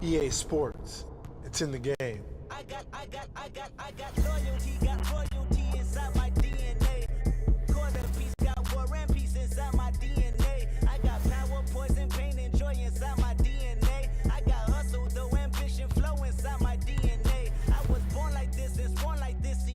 EA Sports. It's in the game. I got loyalty inside my DNA. Quarter piece got war and peace inside my DNA. I got power, poison, pain, and joy inside my DNA. I got hustle, though ambition, flow inside my DNA. I was born like this, and born like this.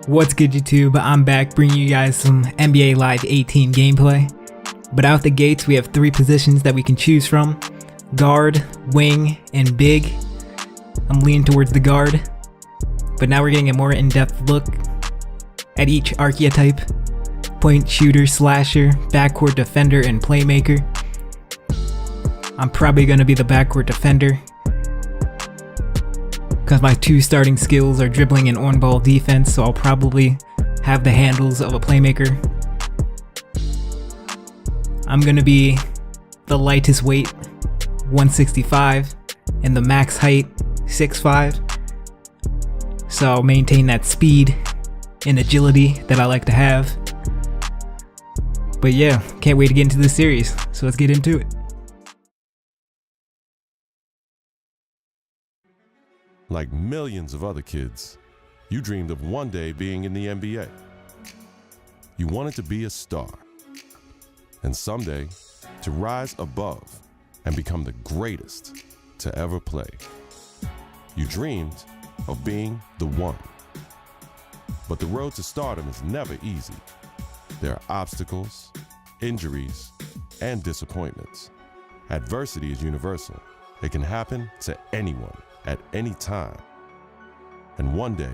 What's good, YouTube? I'm back bringing you guys some NBA Live 18 gameplay. But out the gates, we have 3 positions that we can choose from: guard, wing, and big. I'm leaning towards the guard, but now we're getting a more in-depth look at each archetype: point shooter, slasher, backcourt defender, and playmaker. I'm probably going to be the backcourt defender because my 2 starting skills are dribbling and on-ball defense, so I'll probably have the handles of a playmaker. I'm going to be the lightest weight, 165, and the max height, 6'5". So I'll maintain that speed and agility that I like to have. But yeah, can't wait to get into this series, so let's get into it. Like millions of other kids, you dreamed of one day being in the NBA. You wanted to be a star, and someday to rise above and become the greatest to ever play. You dreamed of being the one. But the road to stardom is never easy. There are obstacles, injuries, and disappointments. Adversity is universal. It can happen to anyone at any time. And one day,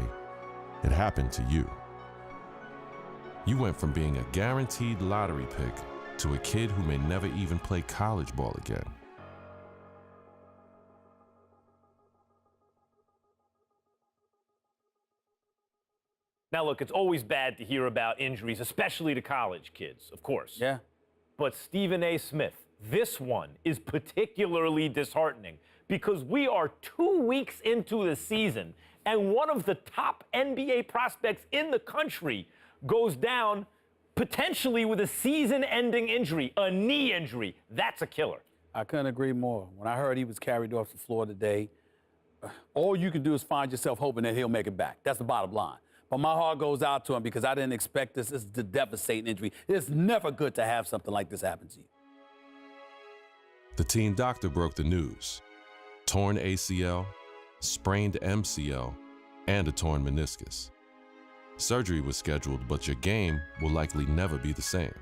it happened to you. You went from being a guaranteed lottery pick to a kid who may never even play college ball again. Now, look, it's always bad to hear about injuries, especially to college kids, of course. Yeah. But Stephen A. Smith, this one is particularly disheartening because we are 2 weeks into the season and one of the top NBA prospects in the country goes down potentially with a season-ending injury, a knee injury. That's a killer. I couldn't agree more. When I heard he was carried off the floor today, all you can do is find yourself hoping that he'll make it back. That's the bottom line. But my heart goes out to him because I didn't expect this. This is a devastating injury. It's never good to have something like this happen to you. The team doctor broke the news: torn ACL, sprained MCL, and a torn meniscus. Surgery was scheduled, but your game will likely never be the same.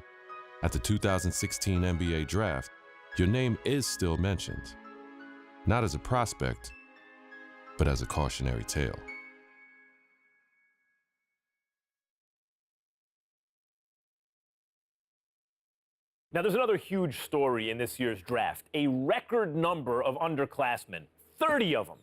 At the 2016 NBA Draft, your name is still mentioned, not as a prospect, but as a cautionary tale. Now, there's another huge story in this year's draft. A record number of underclassmen, 30 of them,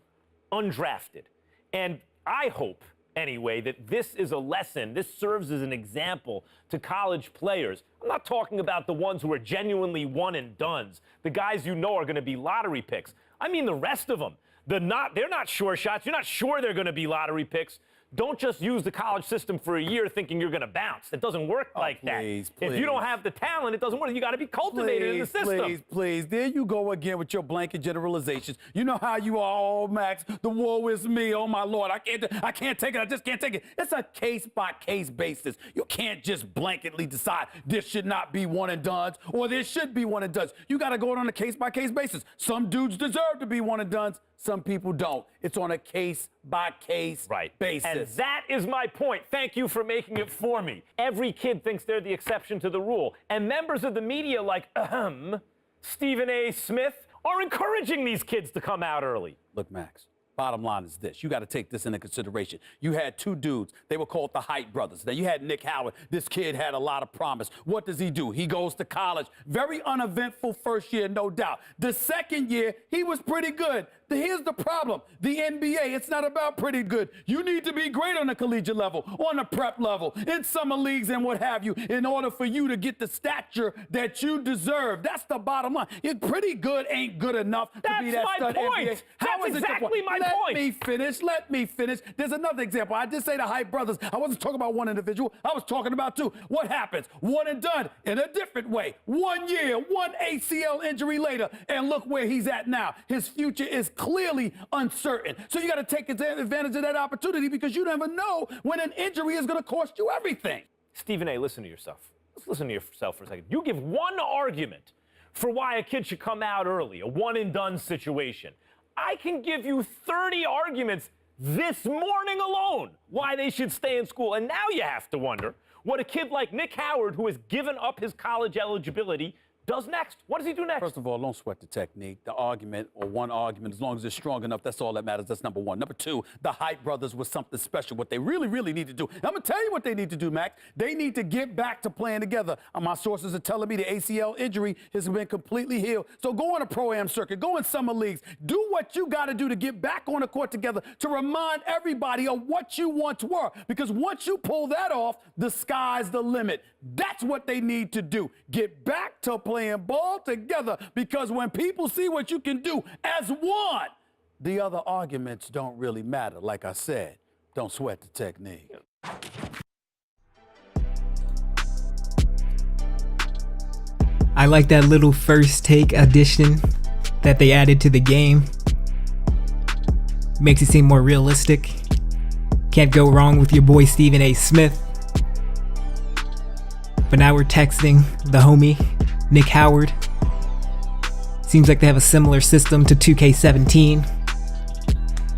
undrafted. And I hope, anyway, that this is a lesson. This serves as an example to college players. I'm not talking about the ones who are genuinely one and dones, the guys you know are going to be lottery picks. I mean the rest of them. They're not sure shots. You're not sure they're going to be lottery picks. Don't just use the college system for a year thinking you're going to bounce. It doesn't work like that. Please. If you don't have the talent, it doesn't work. You got to be cultivated in the system. Please. There you go again with your blanket generalizations. You know how you are, oh, Max. The woe is me. Oh, my Lord. I can't take it. I just can't take it. It's a case-by-case basis. You can't just blanketly decide this should not be one and dones or this should be one and dones. You got to go on a case-by-case basis. Some dudes deserve to be one and dones. Some people don't. It's on a case-by-case basis. And that is my point. Thank you for making it for me. Every kid thinks they're the exception to the rule. And members of the media like, Stephen A. Smith, are encouraging these kids to come out early. Look, Max, bottom line is this. You got to take this into consideration. You had 2 dudes. They were called the Height Brothers. Now, you had Nick Howard. This kid had a lot of promise. What does he do? He goes to college. Very uneventful first year, no doubt. The second year, he was pretty good. Here's the problem. The NBA, it's not about pretty good. You need to be great on the collegiate level, on the prep level, in summer leagues and what have you, in order for you to get the stature that you deserve. That's the bottom line. Pretty good ain't good enough to be that stud NBA. That's exactly my Let me finish. There's another example. I did say the Hype brothers. I wasn't talking about one individual. I was talking about two. What happens? One and done in a different way. 1 year, one ACL injury later, and look where he's at now. His future is clearly uncertain. So you got to take advantage of that opportunity because you never know when an injury is going to cost you everything. Stephen A., listen to yourself. Let's listen to yourself for a second. You give one argument for why a kid should come out early, a one-and-done situation. I can give you 30 arguments this morning alone why they should stay in school. And now you have to wonder what a kid like Nick Howard, who has given up his college eligibility, does next. What does he do next? First of all, don't sweat the technique. The argument, or one argument, as long as it's strong enough, that's all that matters. That's number one. Number two, the Hype brothers was something special. What they really, really need to do. I'm going to tell you what they need to do, Mac. They need to get back to playing together. My sources are telling me the ACL injury has been completely healed. So go on a Pro-Am circuit. Go in summer leagues. Do what you got to do to get back on the court together to remind everybody of what you once were. Because once you pull that off, the sky's the limit. That's what they need to do. Get back to playing ball together, because when people see what you can do as one, the other arguments don't really matter. Like I said, don't sweat the technique. I like that little first take addition that they added to the game. Makes it seem more realistic. Can't go wrong with your boy Stephen A. Smith. But now we're texting the homie, Nick Howard. Seems like they have a similar system to 2K17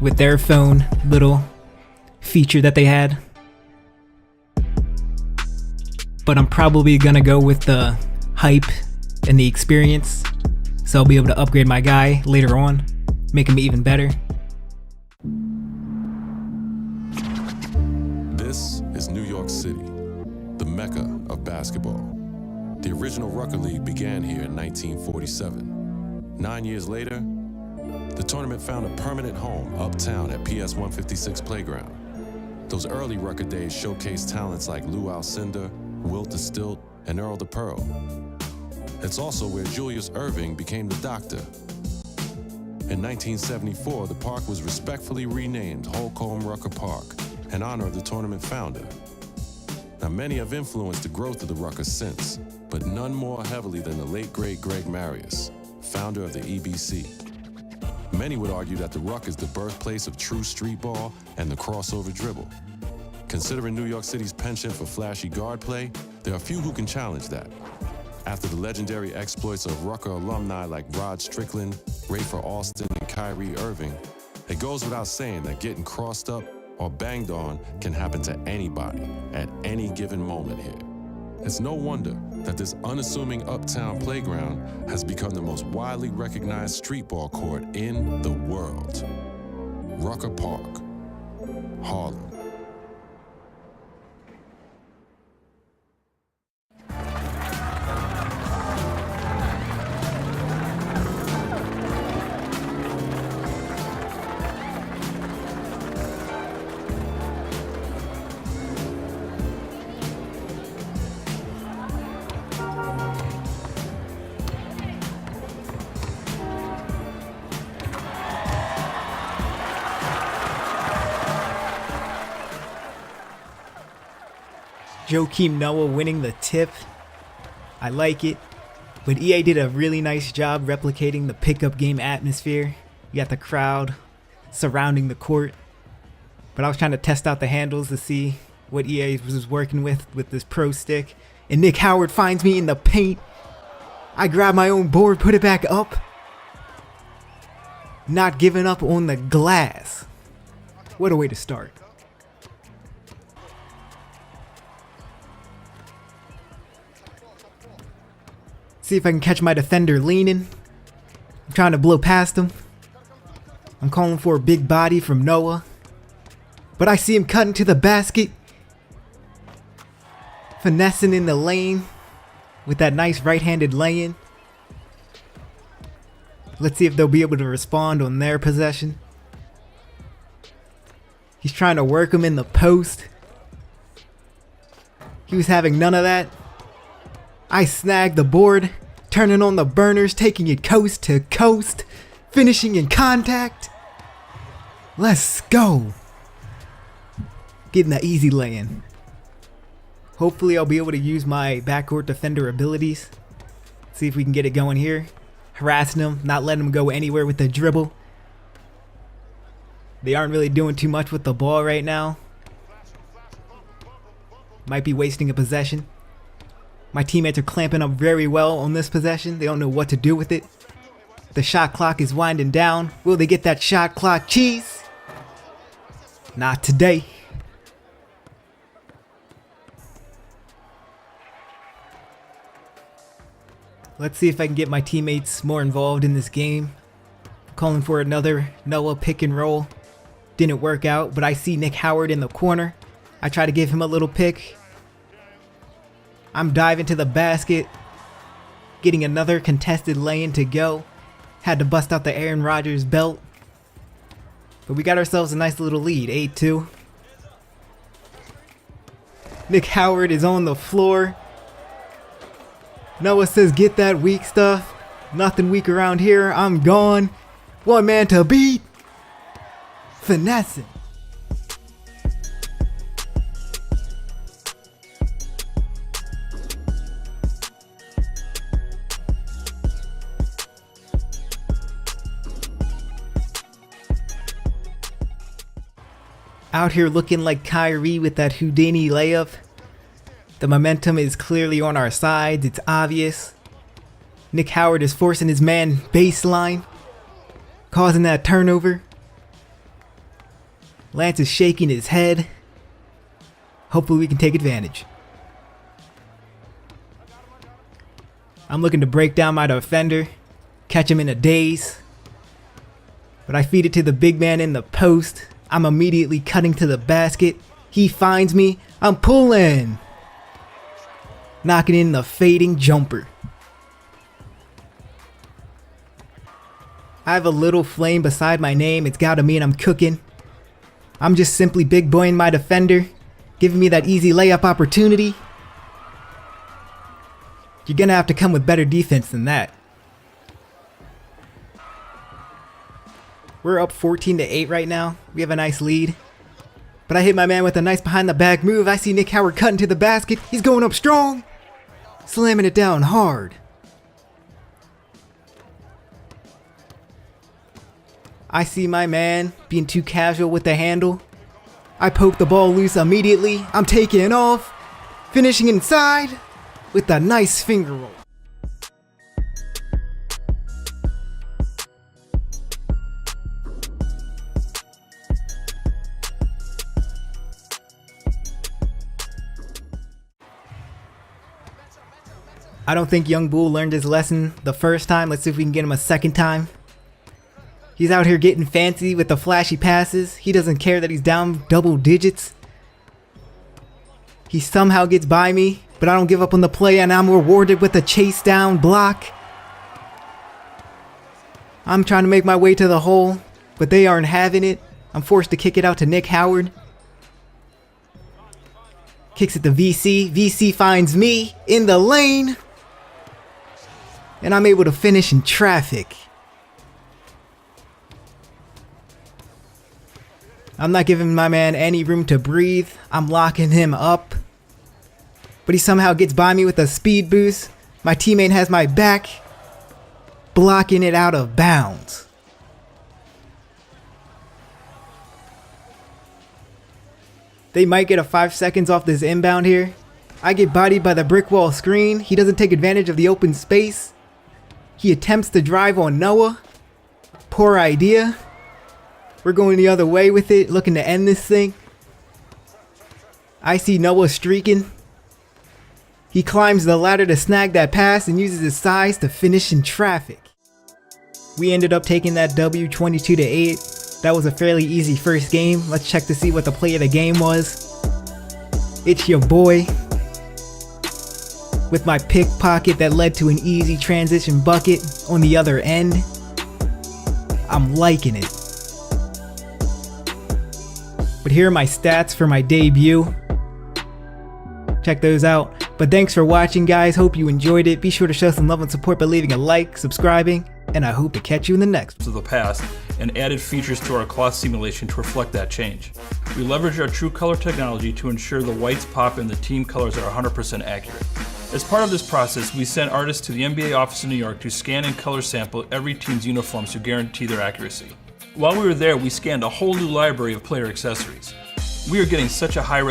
with their phone little feature that they had. But I'm probably gonna go with the hype and the experience, so I'll be able to upgrade my guy later on, make him even better. This is New York City, the mecca of basketball. The original Rucker League began here in 1947. 9 years later, the tournament found a permanent home uptown at PS 156 Playground. Those early Rucker days showcased talents like Lou Alcindor, Wilt the Stilt, and Earl the Pearl. It's also where Julius Erving became the Doctor. In 1974, the park was respectfully renamed Holcomb Rucker Park in honor of the tournament founder. Now, many have influenced the growth of the Rucker since, but none more heavily than the late great Greg Marius, founder of the EBC. Many would argue that the Ruck is the birthplace of true street ball and the crossover dribble. Considering New York City's penchant for flashy guard play, there are few who can challenge that. After the legendary exploits of Rucker alumni like Rod Strickland, Rafer Alston, and Kyrie Irving, it goes without saying that getting crossed up or banged on can happen to anybody at any given moment here. It's no wonder that this unassuming uptown playground has become the most widely recognized street ball court in the world. Rucker Park, Harlem. Joakim Noah winning the tip. I like it. But EA did a really nice job replicating the pickup game atmosphere. You got the crowd surrounding the court. But I was trying to test out the handles to see what EA was working with this pro stick. And Nick Howard finds me in the paint. I grab my own board, put it back up. Not giving up on the glass. What a way to start. See if I can catch my defender leaning. I'm trying to blow past him. I'm calling for a big body from Noah. But I see him cutting to the basket. Finessing in the lane with that nice right-handed lay-in. Let's see if they'll be able to respond on their possession. He's trying to work him in the post. He was having none of that. I snagged the board, turning on the burners, taking it coast to coast, finishing in contact. Let's go. Getting that easy lay-in. Hopefully I'll be able to use my backcourt defender abilities. See if we can get it going here. Harassing them, not letting them go anywhere with the dribble. They aren't really doing too much with the ball right now. Might be wasting a possession. My teammates are clamping up very well on this possession. They don't know what to do with it. The shot clock is winding down. Will they get that shot clock cheese? Not today. Let's see if I can get my teammates more involved in this game. Calling for another Noah pick and roll. Didn't work out, but I see Nick Howard in the corner. I try to give him a little pick. I'm diving to the basket. Getting another contested lane to go. Had to bust out the Aaron Rodgers belt. But we got ourselves a nice little lead, 8-2. Nick Howard is on the floor. Noah says, get that weak stuff. Nothing weak around here. I'm gone. One man to beat. Finessing. Out here looking like Kyrie with that Houdini layup. The momentum is clearly on our sides, it's obvious. Nick Howard is forcing his man baseline, causing that turnover. Lance is shaking his head. Hopefully we can take advantage. I'm looking to break down my defender, catch him in a daze. But I feed it to the big man in the post. I'm immediately cutting to the basket. He finds me. I'm pulling. Knocking in the fading jumper. I have a little flame beside my name. It's gotta mean I'm cooking. I'm just simply big boying my defender, giving me that easy layup opportunity. You're gonna have to come with better defense than that. We're up 14-8 right now. We have a nice lead. But I hit my man with a nice behind the back move. I see Nick Howard cutting to the basket. He's going up strong. Slamming it down hard. I see my man being too casual with the handle. I poke the ball loose immediately. I'm taking off. Finishing inside with a nice finger roll. I don't think Young Bull learned his lesson the first time. Let's see if we can get him a second time. He's out here getting fancy with the flashy passes. He doesn't care that he's down double digits. He somehow gets by me, but I don't give up on the play and I'm rewarded with a chase down block. I'm trying to make my way to the hole, but they aren't having it. I'm forced to kick it out to Nick Howard. Kicks it to VC. VC finds me in the lane. And I'm able to finish in traffic. I'm not giving my man any room to breathe. I'm locking him up. But he somehow gets by me with a speed boost. My teammate has my back. Blocking it out of bounds. They might get a 5 seconds off this inbound here. I get bodied by the brick wall screen. He doesn't take advantage of the open space. He attempts to drive on Noah. Poor idea. We're going the other way with it, looking to end this thing. I see Noah streaking. He climbs the ladder to snag that pass and uses his size to finish in traffic. We ended up taking that W 22-8. That was a fairly easy first game. Let's check to see what the play of the game was. It's your boy. With my pickpocket that led to an easy transition bucket on the other end. I'm liking it. But here are my stats for my debut. Check those out. But thanks for watching, guys. Hope you enjoyed it. Be sure to show some love and support by leaving a like, subscribing, and I hope to catch you in the next. To the past, and added features to our cloth simulation to reflect that change. We leveraged our True Color technology to ensure the whites pop and the team colors are 100% accurate. As part of this process, we sent artists to the NBA office in New York to scan and color sample every team's uniforms to guarantee their accuracy. While we were there, we scanned a whole new library of player accessories. We are getting such a high resolution